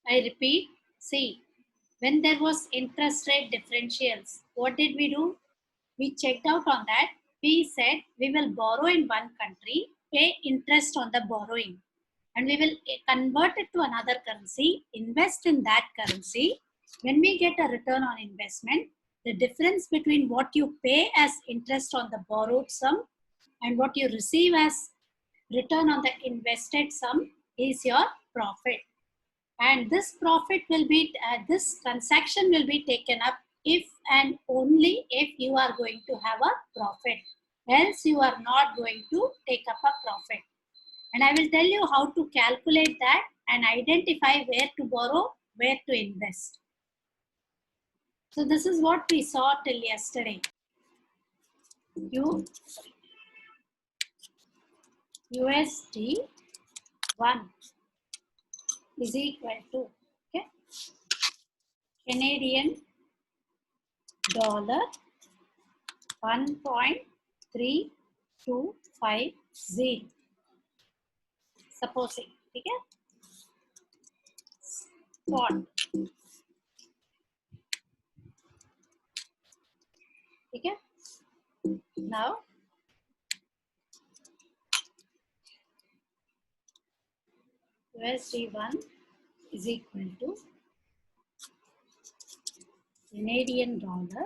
I repeat, see, when there was interest rate differentials, what did we do? We checked out on that. We said we will borrow in one country, pay interest on the borrowing, and we will convert it to another currency, invest in that currency. When we get a return on investment, the difference between what you pay as interest on the borrowed sum and what you receive as return on the invested sum is your profit. And this profit will be, this transaction will be taken up if and only if you are going to have a profit. Else you are not going to take up a profit. And I will tell you how to calculate that and identify where to borrow, where to invest. So this is what we saw till yesterday. USD 1 is equal to, okay, Canadian dollar 1.3250. Supposing, okay, spot, okay. Now USD 1 is equal to Canadian dollar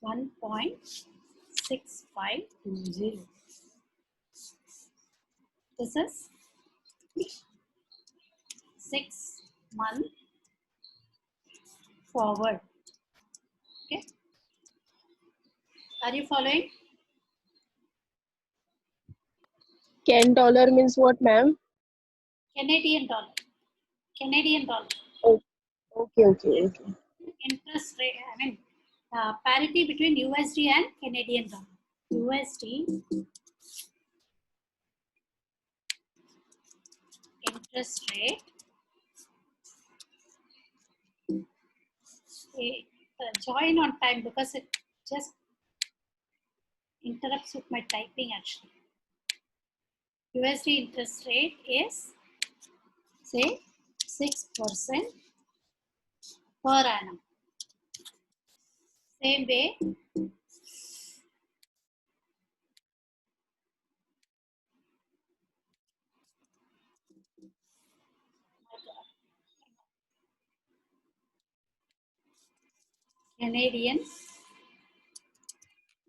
1.6520. This is 6 month forward. Okay. Are you following? $10 means what, ma'am? Canadian dollar. Canadian dollar. Oh, okay. Interest rate, I mean, parity between USD and Canadian dollar. USD interest rate, join on time because it just interrupts with my typing actually. USD interest rate is, say, 6% per annum. Same way, Canadian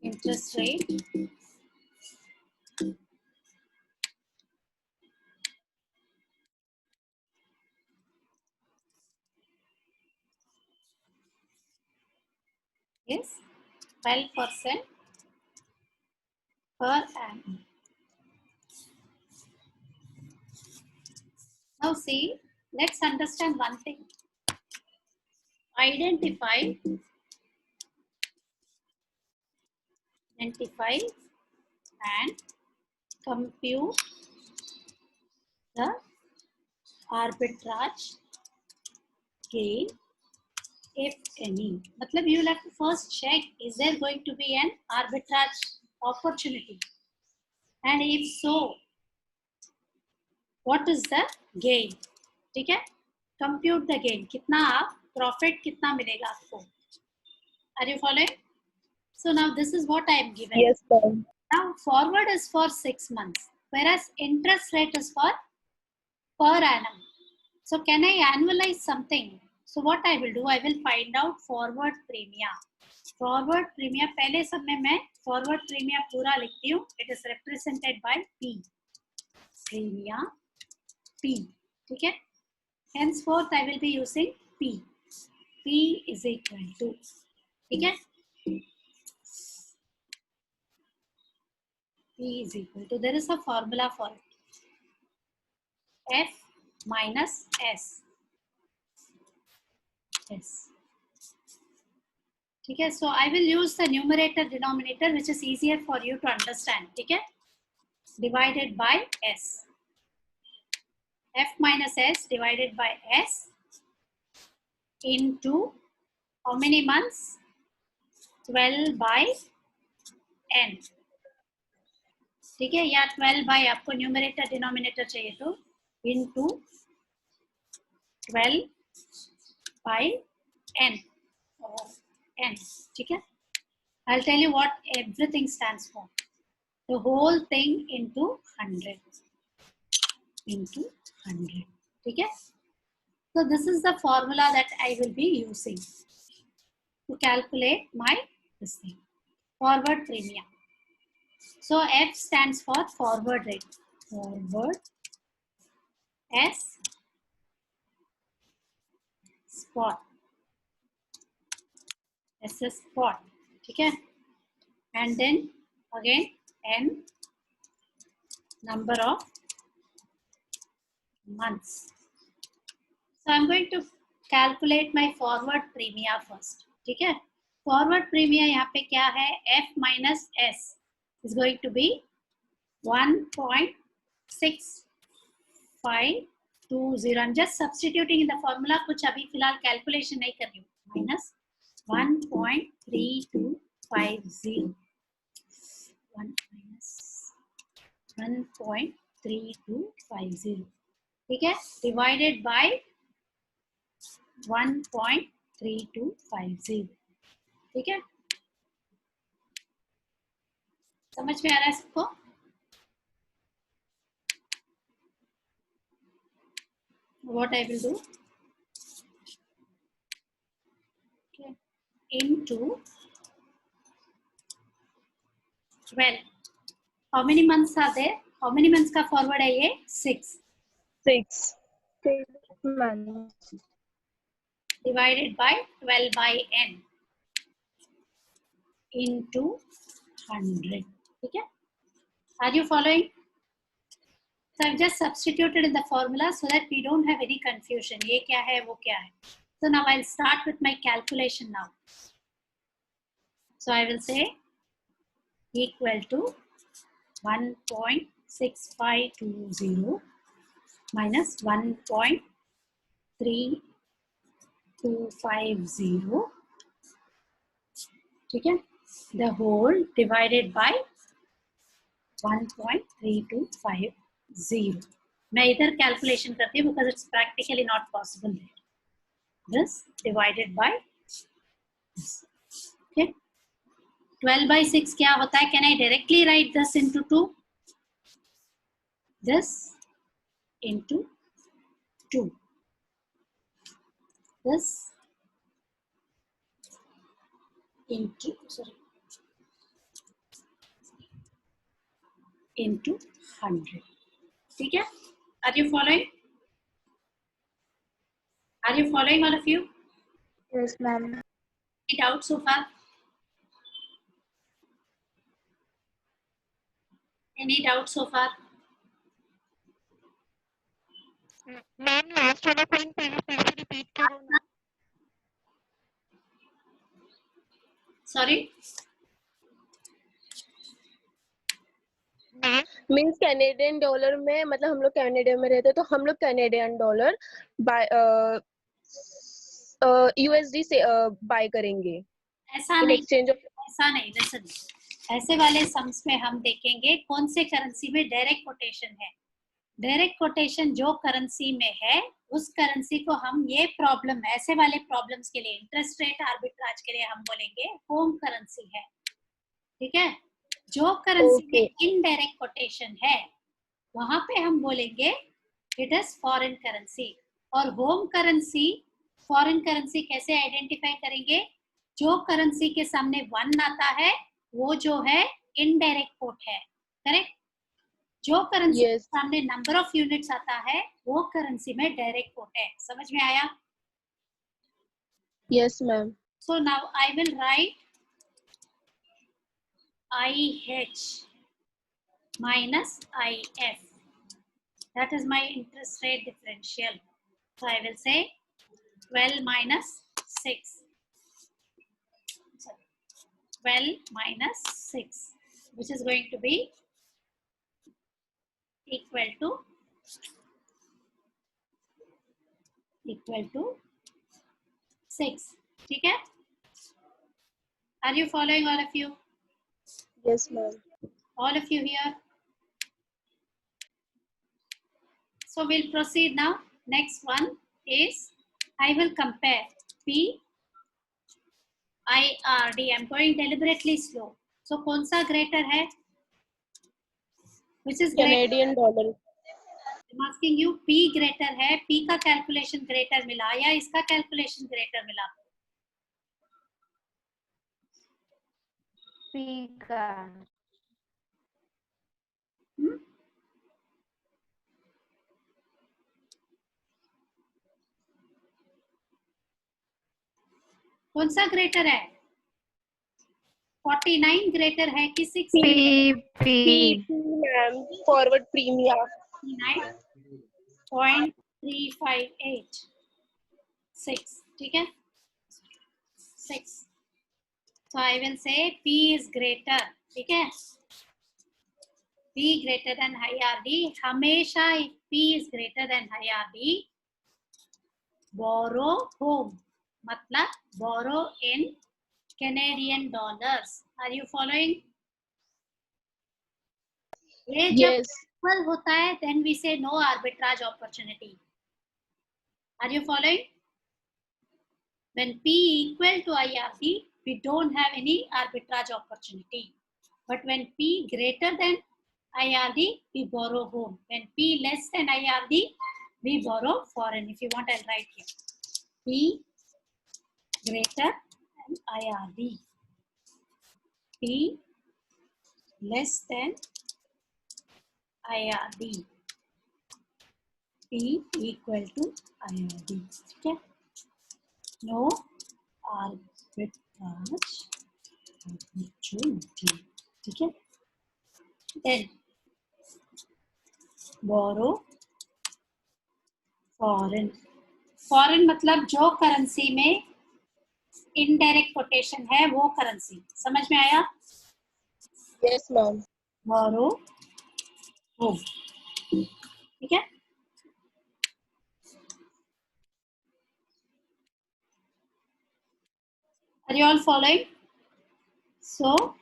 interest rate is 12% per annum. Now see, let's understand one thing. Identify and compute the arbitrage gain, if any. Matlab, you will have to first check, is there going to be an arbitrage opportunity? And if so, what is the gain? ठीक है? Compute the gain. कितना आप profit कितना मिलेगा आपको? Are you following? So now this is what I am given. Yes, ma'am. Now forward is for 6 months, whereas interest rate is for per annum. So can I annualize something? So what I will do, I will find out forward premia. Forward premia, पहले सब में मैं forward premia पूरा लिखती हूँ. It is represented by P. Premia P. ठीक है? Henceforth I will be using P. P is equal to. ठीक है? P is equal to. There is a formula for it. F minus S. Yes. Okay, so I will use the numerator denominator, which is easier for you to understand. Okay, divided by S. F minus S divided by S into how many months? 12 by N. ठीक है, या 12 by आपको numerator denominator चाहिए तो into 12 by n or n. ठीक है? I'll tell you what everything stands for. The whole thing into 100. Into 100. ठीक है? So this is the formula that I will be using to calculate my this thing. Forward premium. So F stands for forward rate. Forward. S spot. S is spot. ठीक है? And then again n number of months. So I'm going to calculate my forward premium first. ठीक है? Forward premium यहाँ पे क्या है? F minus S is going to be 1.6520. I'm just substituting in the formula. कुछ अभी फिलहाल calculation नहीं कर रही हूँ. Minus 1.3250. 1 minus 1.3250. ठीक है? Divided by 1.3250. ठीक है? समझ में आ रहा है सबको? What I will do? Okay. Into 12. How many months are there? How many months का forward है ये? 6. 6 months. Divided by 12 by n into 100. ठीक है? Are you following? So I've just substituted in the formula so that we don't have any confusion. ये क्या है, वो क्या है. So now I'll start with my calculation now. So I will say equal to 1.6520 minus 1.3250. ठीक है? The whole divided by 1.3250. मैं इधर कैलकुलेशन करती हूँ because it's practically not possible there. This divided by this. Okay. 12 by 6 क्या होता है? Can I directly write this into 2? This into 2. This into into 100. ठीक है? Are you following? Are you following, all of you? Yes, ma'am. Any doubts so far? Any doubts so far? Ma'am, last वाला point फिर से repeat करो ना. Sorry? Means Canadian dollar में, मतलब हम लोग कनाडा में रहते हैं तो हम लोग कैनेडियन डॉलर बाय यूएसडी से बाय करेंगे. ऐसा इन नहीं, एक्सचेंज ऑफ. ऐसा नहीं. लिसन, ऐसे वाले सम्स में हम देखेंगे कौन से करेंसी में डायरेक्ट कोटेशन है. डायरेक्ट कोटेशन जो करेंसी में है उस करेंसी को हम, ये प्रॉब्लम, ऐसे वाले प्रॉब्लम्स के लिए, इंटरेस्ट रेट आर्बिट्राज के लिए हम बोलेंगे होम करेंसी है. ठीक है? जो करेंसी में इनडायरेक्ट कोटेशन है वहां पे हम बोलेंगे इट इज फॉरेन करेंसी. और होम करेंसी, फॉरेन करेंसी कैसे आइडेंटिफाई करेंगे? जो करेंसी के सामने 1 आता है वो जो है इनडायरेक्ट कोट है. करेक्ट? जो करेंसी के सामने नंबर ऑफ यूनिट्स आता है वो करेंसी में डायरेक्ट कोट है. समझ में आया? Yes ma'am. So now I will write IH minus IF. That is my interest rate differential. So I will say 12 minus 6. Sorry, 12 minus 6, which is going to be equal to 6. ठीक है? Are you following, all of you? Yes, ma'am. All of you here? So we'll proceed now. Next one, is, I will compare P IRD. I'm going deliberately slow. So कौन सा greater है? Which is greater? Canadian dollar. I'm asking you, P greater है, P का calculation greater मिला या इसका calculation greater मिला? P का. कौन सा greater है? 49 greater है कि 60? P. मैम फॉरवर्ड प्रीमियम 49.358 6, ठीक है? 6. So I will say P is greater, ठीक है? P greater than IRD. हमेशा if P is greater than IRD, borrow home. मतलब borrow in Canadian dollars. Are you following? ये जब Yes. equal होता है, then we say no arbitrage opportunity. Are you following? When P equal to IRD, we don't have any arbitrage opportunity. But when P greater than IRD, we borrow home. When P less than IRD, we borrow foreign. If you want, I'll write here. P greater than IRD. P less than IRD. P equal to IRD. Okay? No arbitrage opportunity. Okay? Then borrow foreign. Foreign मतलब जो currency में indirect quotation है वो currency. समझ में आया? Yes, ma'am. borrow home. ठीक है? Are you all following? So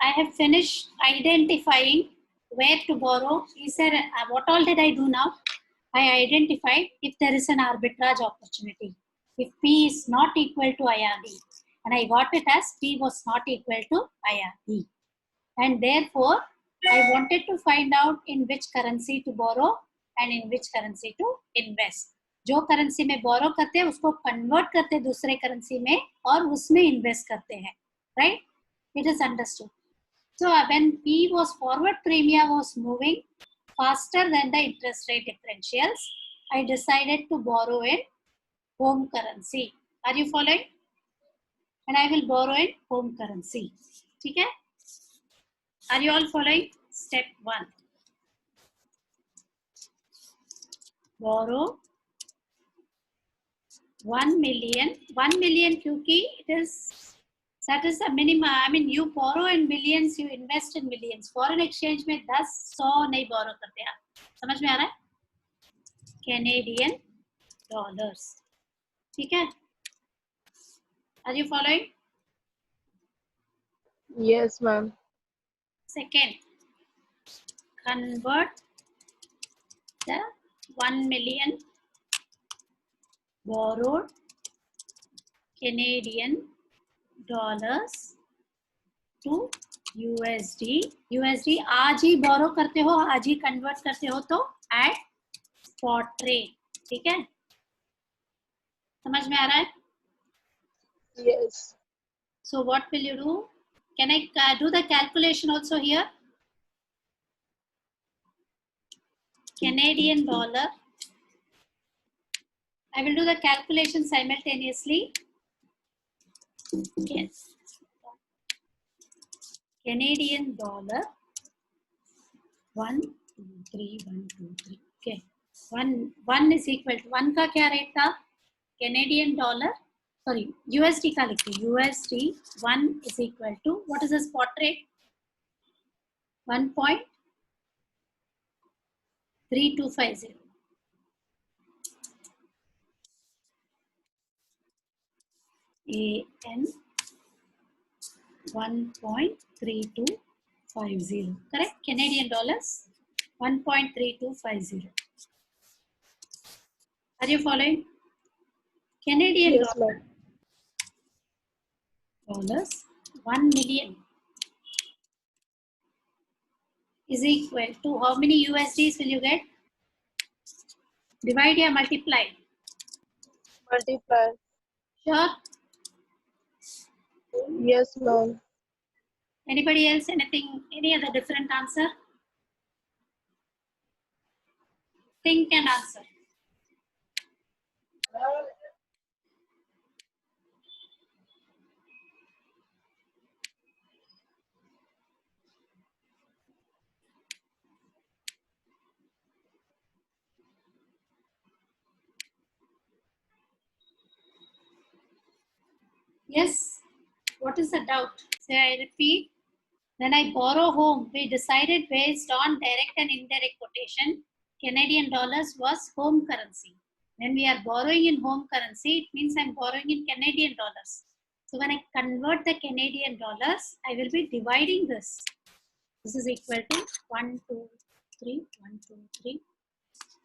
I have finished identifying where to borrow. Is there what all did I do now? I identified if there is an arbitrage opportunity. If P is not equal to IRD, and I got it as P was not equal to IRD. And therefore, I wanted to find out in which currency to borrow and in which currency to invest. जो currency में बोरो करते हैं उसको convert करते हैं दूसरे currency में और उसमें इन्वेस्ट करते हैं, right? It is understood. So when P was forward premium was moving faster than the interest rate differentials, I decided to borrow in home currency. Are you following? And I will borrow in home currency. ठीक है? Are you all following? Step 1. Borrow 1 million. 1 million क्योंकि it is that is the minimum. I mean, you borrow in millions, you invest in millions. Foreign exchange में 10-100 नहीं borrow करते आप. समझ में आ रहा है? Canadian dollars. ठीक है? Are you following? Yes, ma'am. Second, convert the 1 million borrowed Canadian dollars to USD. USD आज ही borrow करते हो, आज ही convert करते हो तो at spot rate. ठीक है? समझ में आ रहा है? Yes. So what will you do? Can I do the calculation also here? Canadian dollar. I will do the calculation simultaneously. Yes. Canadian dollar. 1, 2, 3, 1, 2, 3. Okay. 1 is equal to 1 का क्या rate था? Canadian dollar. Sorry, USD का लिखिए. USD 1 is equal to what is the spot rate? 1.3250. AN 1.3250. Correct? Canadian dollars 1.3250. Are you following? Canadian Yes, ma'am. dollars 1 million is equal to how many USDs will you get? Divide or multiply? Multiply. Sure. Yes, ma'am. Anybody else? Anything? Any other different answer? Think and answer. Yes. What is the doubt? Say I repeat. When I borrow home, we decided based on direct and indirect quotation, Canadian dollars was home currency. When we are borrowing in home currency, it means I'm borrowing in Canadian dollars. So when I convert the Canadian dollars, I will be dividing this. This is equal to 1, 2, 3, 1, 2, 3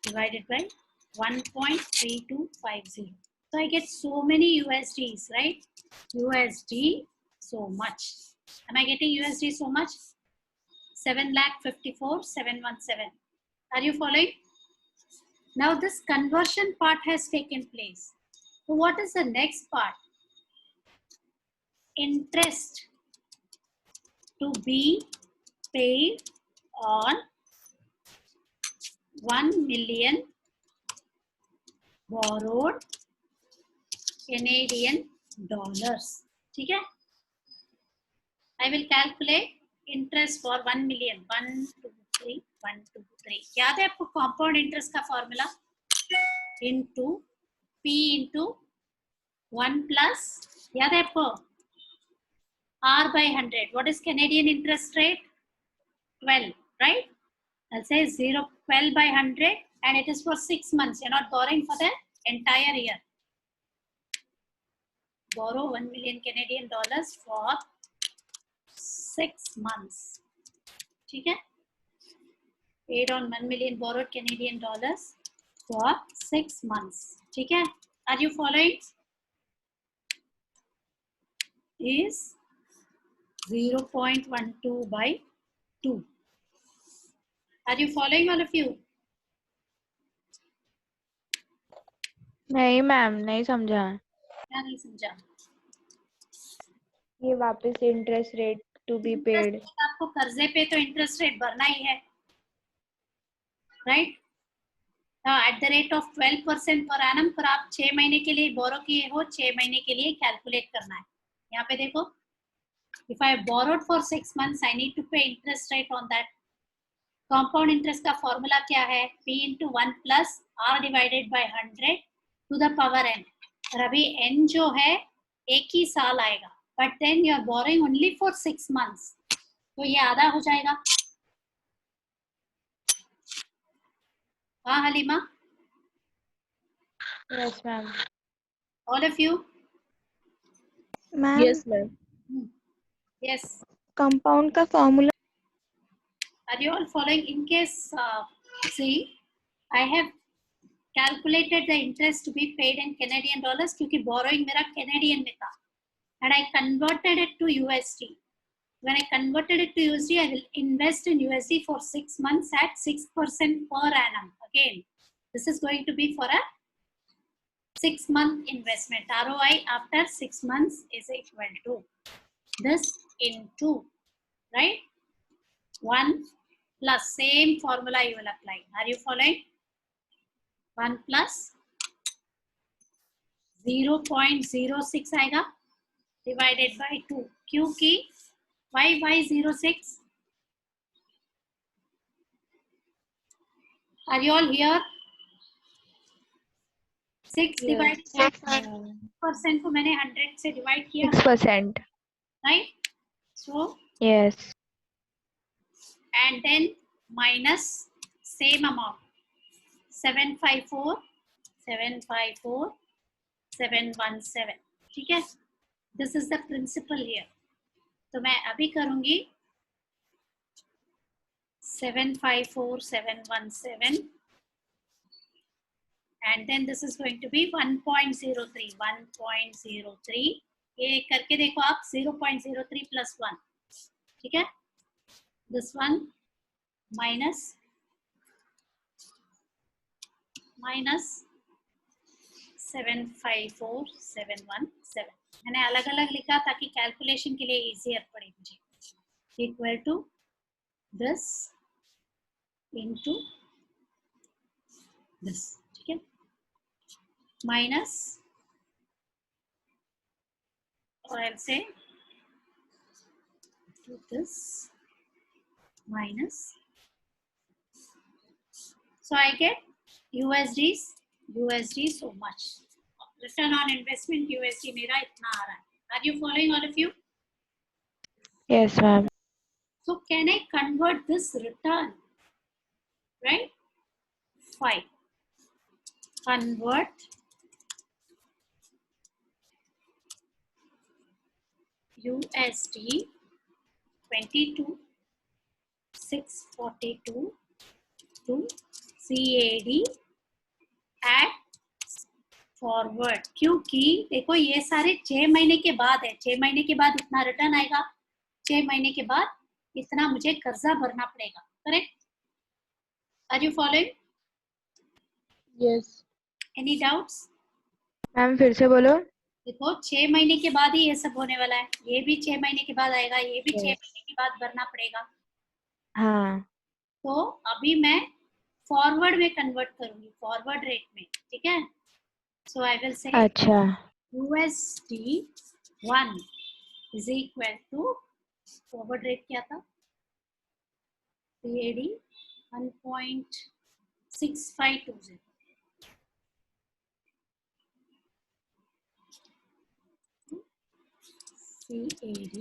divided by 1.3250. So I get so many USDs, right? USD so much. Am I getting USD so much? 7,54,717. Are you following? Now this conversion part has taken place. So what is the next part? Interest to be paid on 1 million borrowed Canadian dollars. ठीक है? I will calculate interest for 1 million. 1, 2, 3, 1, 2, 3. याद है आपको compound interest का formula? Into P into 1 plus, याद है आपको? R by 100. What is Canadian interest rate? 12, right? I'll say 12 by 100 and it is for 6 months. You're not borrowing for the entire year. Borrow 1 million Canadian dollars for 6 months. ठीक है? Paid on 1 million borrowed Canadian dollars for 6 months. ठीक है? Are you following? Is 0.12 by 2. Are you following, all of you? नहीं ma'am, नहीं समझा। क्या नहीं समझा? ये वापस interest rate to be paid. आपको कर्जे पे तो इंटरेस्ट रेट भरना ही है, right? At the rate of 12% per annum पर आप 6 महीने के लिए बोरो किए हो, 6 महीने के लिए कैलकुलेट करना है। यहाँ पे देखो, if I borrowed for 6 months I need to pay interest rate on that. Compound interest का फॉर्मूला क्या है? P into 1 plus R divided by 100 to the power n। और अभी n जो है एक ही साल आएगा, but then you are borrowing only for 6 months, तो ये आधा हो जाएगा। हाँ Halima? Yes ma'am. All of you? Ma'am Yes, ma'am. Yes. Compound का formula Are you all following? In case, see, I have calculated the interest to be paid in Canadian dollars क्योंकि borrowing मेरा Canadian में था, and I converted it to USD. When I converted it to USD, I will invest in USD for 6 months at 6% per annum. Again, this is going to be for a 6-month investment. ROI after 6 months is equal to this into, right? 1 plus same formula you will apply. Are you following? 1 plus 0.06 आएगा divided by 2 क्योंकि why 06? Are you all here? 6 divided by 6% को मैंने 100 से divide किया, 6%। right? So yes. and then minus same amount 754,717। ठीक है? This is the principle here. तो मैं अभी करूंगी 754,717 and then this is going to be 1.03. 1.03 ये करके देखो आप 0.03 plus 1 ठीक है. This one minus 754,717 मैंने अलग अलग लिखा ताकि कैलकुलेशन के लिए इजियर पड़े मुझे. Equal to this into this ठीक है. Minus or I'll say to this minus. So I get USD so much. Return on investment USD मेरा इतना आ रहा है. Are you following all of you? Yes, ma'am. So can I convert this return? Right? Fine. Convert USD 22,642 to CAD at forward. क्योंकि देखो ये सारे 6 महीने के बाद है. 6 महीने के बाद इतना रिटर्न आएगा. 6 महीने के बाद इतना मुझे कर्जा भरना पड़ेगा. Correct? Are you following? Yes. Any doubts? Ma'am फिर से बोलो. देखो 6 महीने के बाद ही ये सब होने वाला है. ये भी 6 महीने के बाद आएगा. ये भी 6 महीने के बाद भरना पड़ेगा. हाँ. तो अभी मैं फॉरवर्ड में कन्वर्ट करूंगी. फॉरवर्ड रेट में. ठीक है. सो आई विल से अच्छा. USD 1 is equal to forward rate क्या था? CAD 1.6520. CAD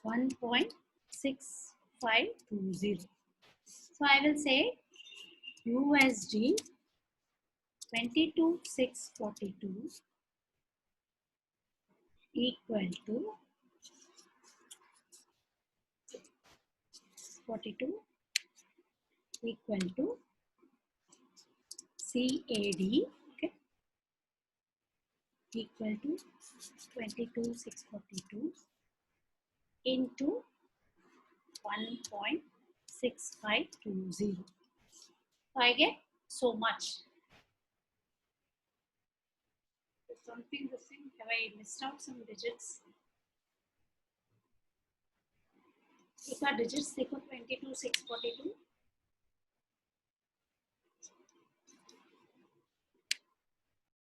1.6520. So I will say USD 22,642 equal to 42 equal to CAD, okay, equal to 22,642 into 1.6520. So I get so much. Something missing. Have I missed out some digits? एक बार digits देखो 22,642.